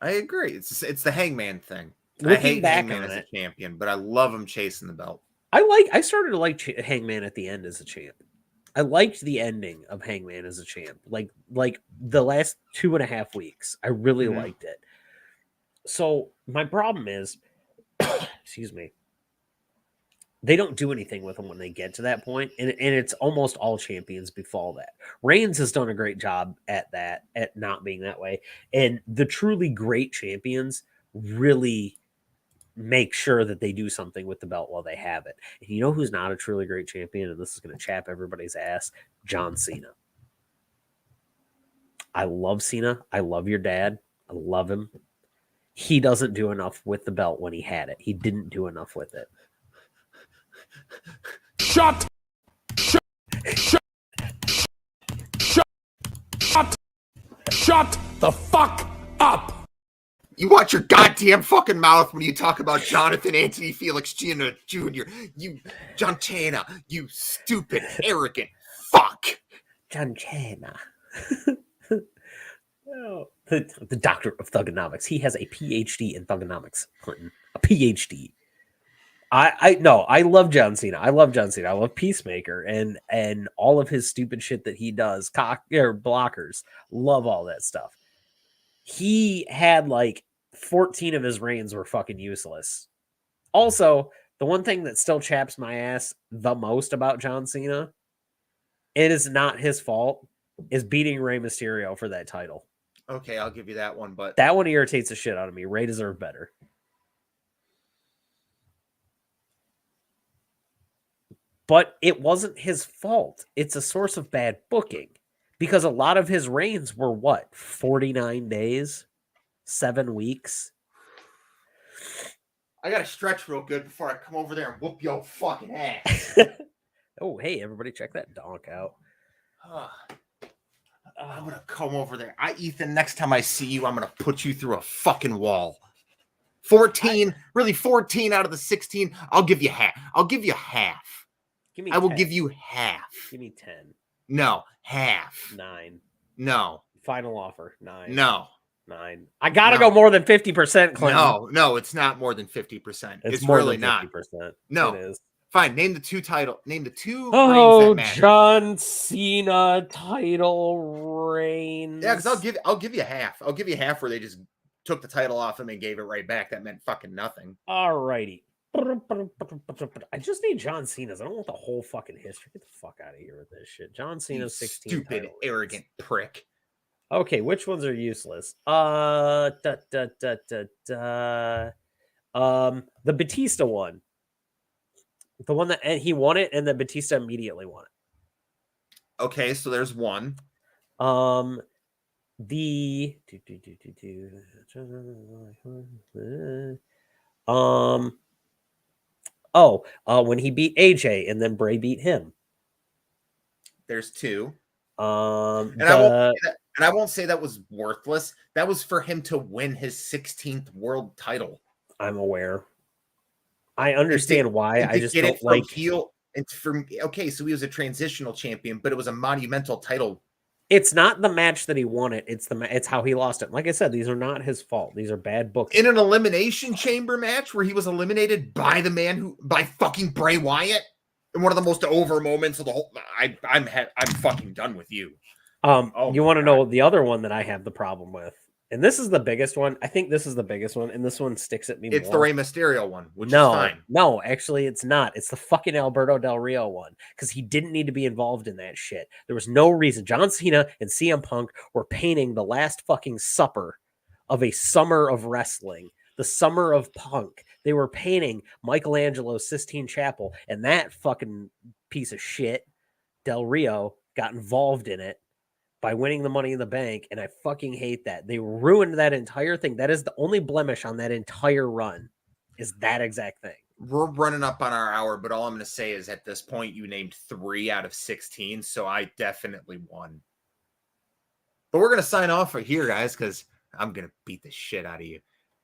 I agree. It's the Hangman thing. Looking I hate back Hangman on as it, a champion, but I love him chasing the belt. I started to like Hangman at the end as a champ. I liked the ending of Hangman as a champ. Like the last 2.5 weeks, I really liked it. So my problem is, excuse me, they don't do anything with them when they get to that point, and it's almost all champions befall that. Reigns has done a great job at that, at not being that way, and the truly great champions really make sure that they do something with the belt while they have it. And you know who's not a truly great champion, and this is going to chap everybody's ass? John Cena. I love Cena. I love your dad. I love him. He doesn't do enough with the belt when he had it. He didn't do enough with it. Shut the fuck up. You watch your goddamn fucking mouth when you talk about Jonathan Anthony Felix Jr. You John Cena, you stupid, arrogant fuck. John Cena. The doctor of thugonomics. He has a PhD in thugonomics, Clinton. A PhD. I love John Cena. I love John Cena. I love Peacemaker and all of his stupid shit that he does. Blockers. Love all that stuff. He had like 14 of his reigns were fucking useless. Also, the one thing that still chaps my ass the most about John Cena, it is not his fault, is beating Rey Mysterio for that title. Okay, I'll give you that one, but That one irritates the shit out of me. Rey deserved better. But it wasn't his fault. It's a source of bad booking because a lot of his reigns were what? 49 days, 7 weeks. I got to stretch real good before I come over there and whoop your fucking ass. Oh, hey, everybody, check that donk out. I'm going to come over there. Ethan, next time I see you, I'm going to put you through a fucking wall. 14 out of the 16. I'll give you half. I'll give you half. Give me I will 10. give you half. Give me 10. No, half. 9. No. Final offer. 9. No. 9. I gotta go more than 50%, Clinton. No, it's not more than 50%. It's more really than 50%. not. No, it is. Fine. Name the two reigns that matter. John Cena title reigns. Yeah, because I'll give you half. I'll give you half where they just took the title off him and gave it right back. That meant fucking nothing. All righty. I just need John Cena's. I don't want the whole fucking history. Get the fuck out of here with this shit. John Cena's 16. Stupid, arrogant prick. Okay, which ones are useless? The Batista one. The one that he won it, and then Batista immediately won it. Okay, so there's one. The when he beat AJ and then Bray beat him. There's two. And I won't say that was worthless. That was for him to win his 16th world title. I'm aware. I understand why. I just don't like heel. It's for okay. So he was a transitional champion, but it was a monumental title. It's not the match that he won it. It's how he lost it. Like I said, these are not his fault. These are bad books. In an elimination chamber match where he was eliminated by by fucking Bray Wyatt in one of the most over moments of the whole. I'm fucking done with you. You want to know the other one that I have the problem with, and this is the biggest one. I think this is the biggest one, and this one sticks at me. It's the Rey Mysterio one, which is fine. No, actually, it's not. It's the fucking Alberto Del Rio one because he didn't need to be involved in that shit. There was no reason. John Cena and CM Punk were painting the last fucking supper of a summer of wrestling, the summer of Punk. They were painting Michelangelo's Sistine Chapel, and that fucking piece of shit, Del Rio, got involved in it by winning the Money in the Bank, and I fucking hate that. They ruined that entire thing. That is the only blemish on that entire run, is that exact thing. We're running up on our hour, but all I'm going to say is at this point, you named 3 out of 16, so I definitely won. But we're going to sign off right here, guys, because I'm going to beat the shit out of you.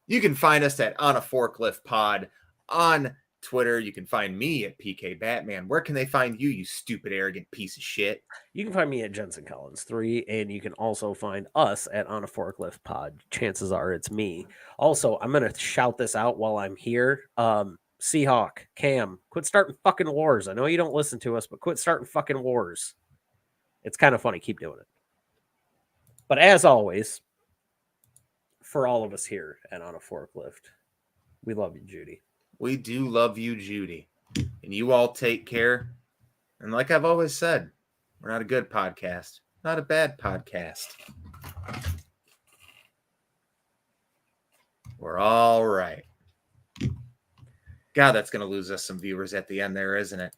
You can find us at On a Forklift Pod on Twitter. You can find me at PK Batman. Where can they find you, you stupid, arrogant piece of shit? You can find me at Jensen Collins 3, and you can also find us at On a Forklift Pod. Chances are it's me. Also, I'm going to shout this out while I'm here. Seahawk, Cam, quit starting fucking wars. I know you don't listen to us, but quit starting fucking wars. It's kind of funny. Keep doing it. But as always, for all of us here at On a Forklift, we love you, Judy. We do love you, Judy. And you all take care. And like I've always said, we're not a good podcast, not a bad podcast. We're all right. God, that's going to lose us some viewers at the end there, isn't it?